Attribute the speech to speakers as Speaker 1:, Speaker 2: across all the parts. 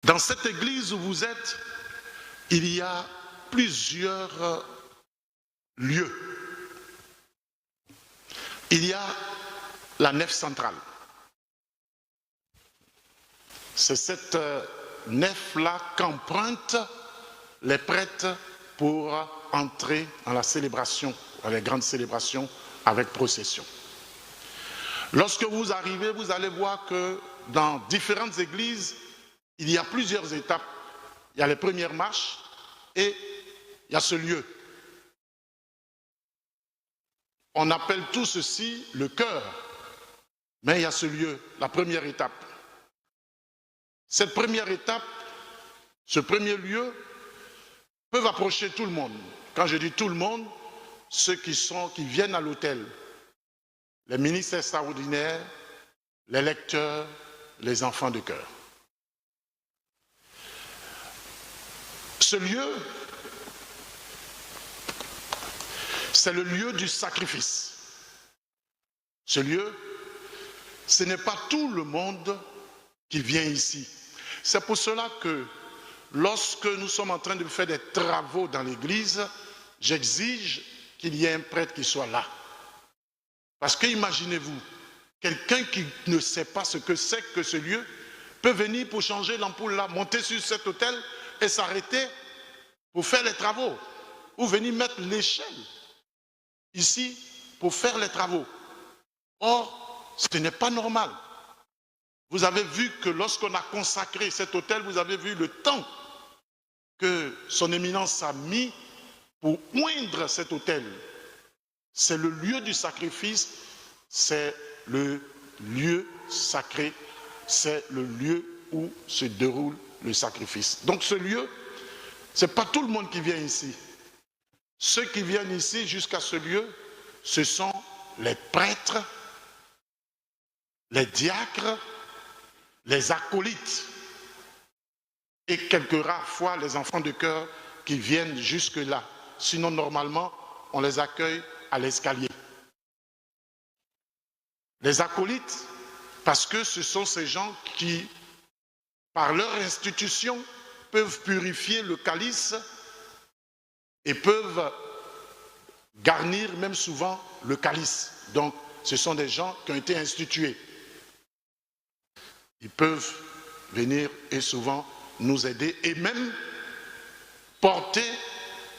Speaker 1: Dans cette église où vous êtes, il y a plusieurs lieux. Il y a la nef centrale. C'est cette nef-là qu'empruntent les prêtres pour entrer dans la célébration, dans les grandes célébrations avec procession. Lorsque vous arrivez, vous allez voir que dans différentes églises, il y a plusieurs étapes. Il y a les premières marches et il y a ce lieu. On appelle tout ceci le chœur, mais il y a ce lieu, la première étape. Cette première étape, ce premier lieu, peuvent approcher tout le monde. Quand je dis tout le monde, ceux qui viennent à l'autel, les ministres extraordinaires, les lecteurs, les enfants de chœur. Ce lieu, c'est le lieu du sacrifice. Ce lieu, ce n'est pas tout le monde qui vient ici. C'est pour cela que lorsque nous sommes en train de faire des travaux dans l'église, j'exige qu'il y ait un prêtre qui soit là. Parce que imaginez-vous, quelqu'un qui ne sait pas ce que c'est que ce lieu peut venir pour changer l'ampoule là, monter sur cet autel et s'arrêter pour faire les travaux. Ou venir mettre l'échelle ici pour faire les travaux. Or, ce n'est pas normal. Vous avez vu que lorsqu'on a consacré cet autel, vous avez vu le temps que son éminence a mis pour oindre cet autel. C'est le lieu du sacrifice, c'est le lieu sacré, c'est le lieu où se déroule le sacrifice. Donc ce lieu, ce n'est pas tout le monde qui vient ici. Ceux qui viennent ici jusqu'à ce lieu, ce sont les prêtres, les diacres, les acolytes et quelques rares fois les enfants de chœur qui viennent jusque-là. Sinon, normalement, on les accueille à l'escalier. Les acolytes, parce que ce sont ces gens qui, par leur institution, peuvent purifier le calice et peuvent garnir même souvent le calice. Donc, ce sont des gens qui ont été institués. Ils peuvent venir et souvent nous aider et même porter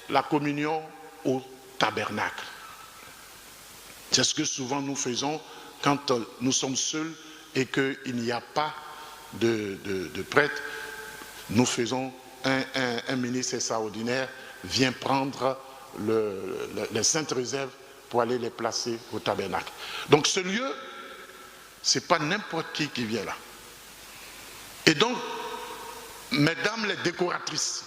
Speaker 1: la communion au tabernacle. C'est ce que souvent nous faisons quand nous sommes seuls et qu'il n'y a pas de prêtre. Nous faisons un ministre extraordinaire vient prendre les saintes réserves pour aller les placer au tabernacle. Donc ce lieu, ce n'est pas n'importe qui vient là. Et donc, mesdames les décoratrices,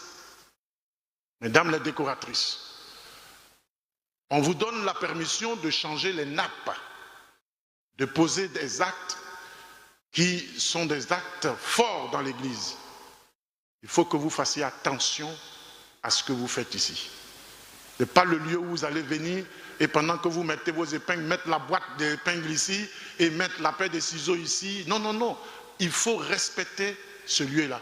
Speaker 1: on vous donne la permission de changer les nappes, de poser des actes qui sont des actes forts dans l'église. Il faut que vous fassiez attention à ce que vous faites ici. Ce n'est pas le lieu où vous allez venir et pendant que vous mettez vos épingles, mettre la boîte d'épingles ici et mettre la paire de ciseaux ici. Non, non, non. Il faut respecter ce lieu-là.